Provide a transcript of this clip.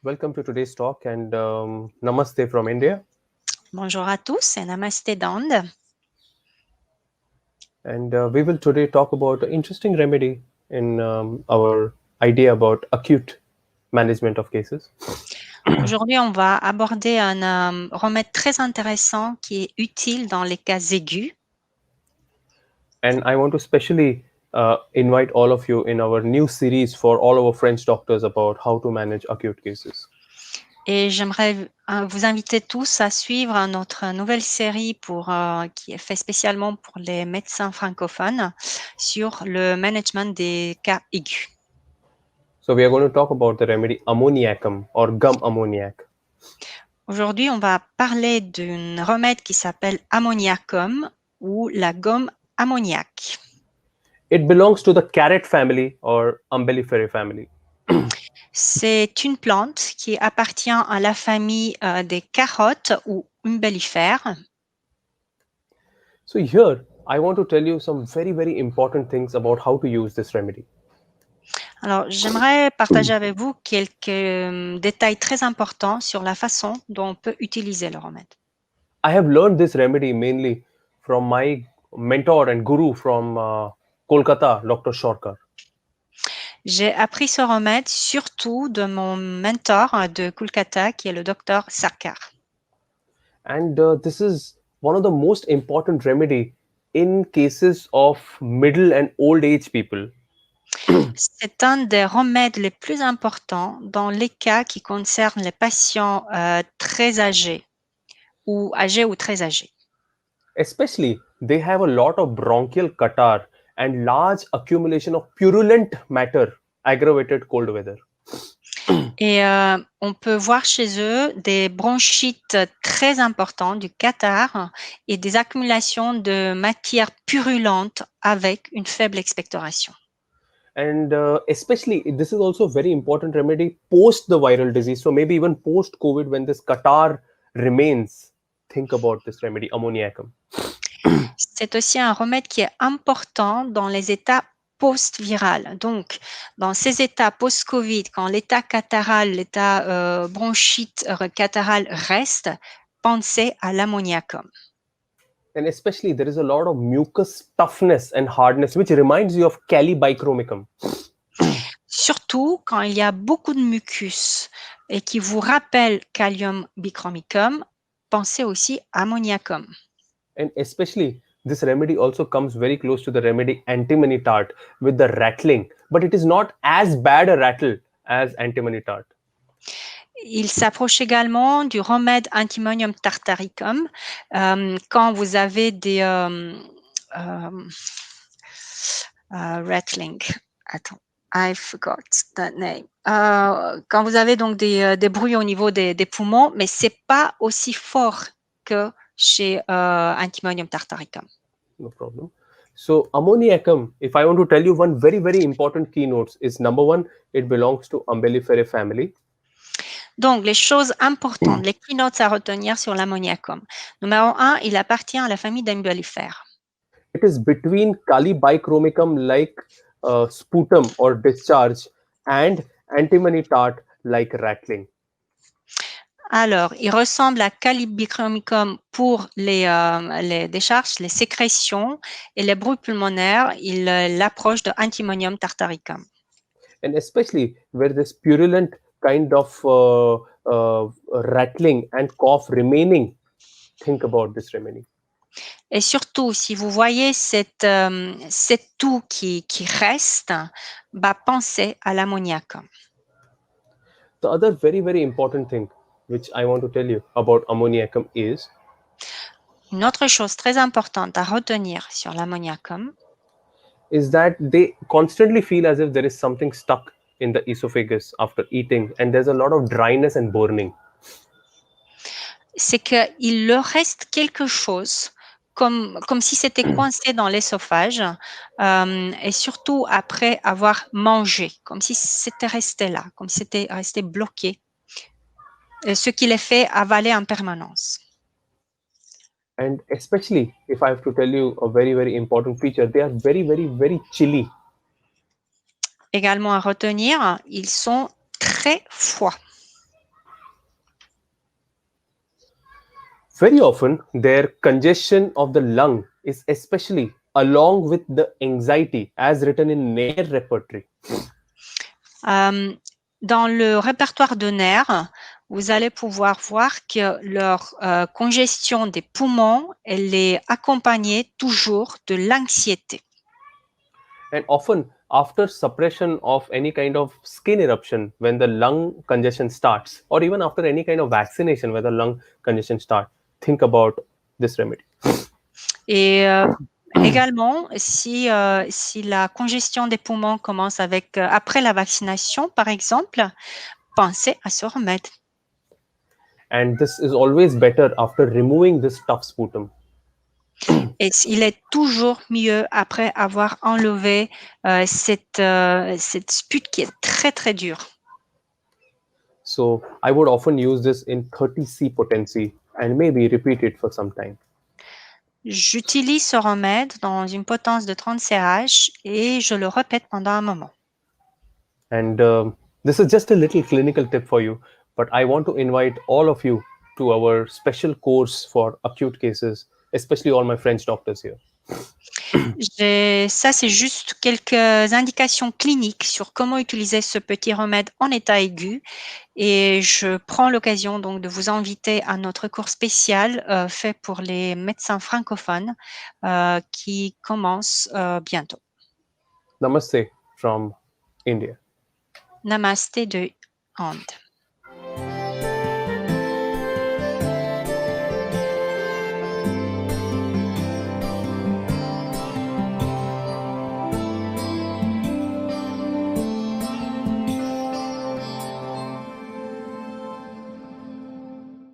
Welcome to today's talk and Namaste from India. Bonjour à tous et Namasté d'Inde. And we will today talk about an interesting remedy in our idea about acute management of cases. Aujourd'hui, on va aborder un remède très intéressant qui est utile dans les cas aigus. And I want to specially invite all of you in our new series for all our French doctors about how to manage acute cases. Et j'aimerais vous inviter tous à suivre notre nouvelle série qui est faite spécialement pour les médecins francophones sur le management des cas aigus. So we are going to talk about the remedy ammoniacum or gum ammoniac. Aujourd'hui, on va parler d'un remède qui s'appelle ammoniacum ou la gomme ammoniaque. It belongs to the carrot family or umbelliferae family. C'est une plante qui appartient à la famille des carottes ou umbellifères. So here, I want to tell you some very important things about how to use this remedy. Alors, j'aimerais partager avec vous quelques détails très importants sur la façon dont on peut utiliser le remède. I have learned this remedy mainly from my mentor and guru from Kolkata, Dr. Shorkar. J'ai appris ce remède surtout de mon mentor de Kolkata, qui est le docteur Sarkar. And this is one of the most important remedy in cases of middle and old age people. C'est un des remèdes les plus importants dans les cas qui concernent les patients très âgés ou très âgés. Especially, they have a lot of bronchial catarrh and large accumulation of purulent matter aggravated cold weather. Et on peut voir chez eux des bronchites très importantes, du catarrhe et des accumulations de matière purulente avec une faible expectoration. And especially, this is also a very important remedy post the viral disease. So maybe even post COVID, when this catarrh remains, think about this remedy, ammoniacum. C'est aussi un remède qui est important dans les états post-viral. Donc, dans ces états post-Covid, quand l'état catarrhal, l'état bronchite catarrhal reste, pensez à l'ammoniacum. And especially, there is a lot of mucus toughness and hardness, which reminds you of calibichromicum. Surtout quand il y a beaucoup de mucus et qui vous rappelle Callium bichromicum, pensez aussi ammoniacum. And especially, this remedy also comes very close to the remedy antimony tart with the rattling, but it is not as bad a rattle as antimony tart. Il s'approche également du remède antimonium tartaricum quand vous avez des rattling. Attends, I forgot that name. Quand vous avez donc des bruits au niveau des poumons, mais c'est pas aussi fort que chez antimonium tartaricum. No problem. So ammoniacum, if I want to tell you one very important keynotes, is number one, it belongs to umbelliferae family. Donc, les choses importantes, les keynotes à retenir sur l'ammoniacum. Numéro 1, il appartient à la famille d'umbellifères. It is between calibichromicum like sputum or discharge and antimony tart like rattling. Alors, il ressemble à calibichromicum pour les décharges, les sécrétions et les bruits pulmonaires. Il l'approche de antimonium tartaricum. And especially where this purulent kind of rattling and cough remaining, think about this remedy. Et surtout, si vous voyez cette toux qui reste, pensez à l'ammoniacum. The other very important thing which I want to tell you about ammoniacum is Une autre chose très importante à retenir sur l'ammoniacum, that they constantly feel as if there is something stuck in the esophagus after eating, and there's a lot of dryness and burning. c'est qu'il leur reste quelque chose comme si c'était coincé dans l'ésophage et surtout après avoir mangé, comme si c'était resté là, comme si c'était resté bloqué, ce qui les fait avaler en permanence. And especially if I have to tell you a very important feature, they are very chilly. Également à retenir, ils sont très froids. Very often, their congestion of the lung is especially along with the anxiety, as written in Nair repertory. Dans le répertoire de nerfs, vous allez pouvoir voir que leur congestion des poumons, elle est accompagnée toujours de l'anxiété. And often, after suppression of any kind of skin eruption, when the lung congestion starts, or even after any kind of vaccination, where the lung congestion starts, think about this remedy. Et également, si la congestion des poumons commence après la vaccination, par exemple, pensez à ce remède. And this is always better after removing this tough sputum. Et il est toujours mieux après avoir enlevé cette spute qui est très, très dure. So I would often use this in 30C potency and maybe repeat it for some time. J'utilise ce remède dans une potence de 30 CH et je le répète pendant un moment. And this is just a little clinical tip for you, but I want to invite all of you to our special course for acute cases, especially all my French doctors here. Ça, c'est juste quelques indications cliniques sur comment utiliser ce petit remède en état aigu. Et je prends l'occasion donc de vous inviter à notre cours spécial fait pour les médecins francophones qui commence bientôt. Namaste from India. Namasté de Inde.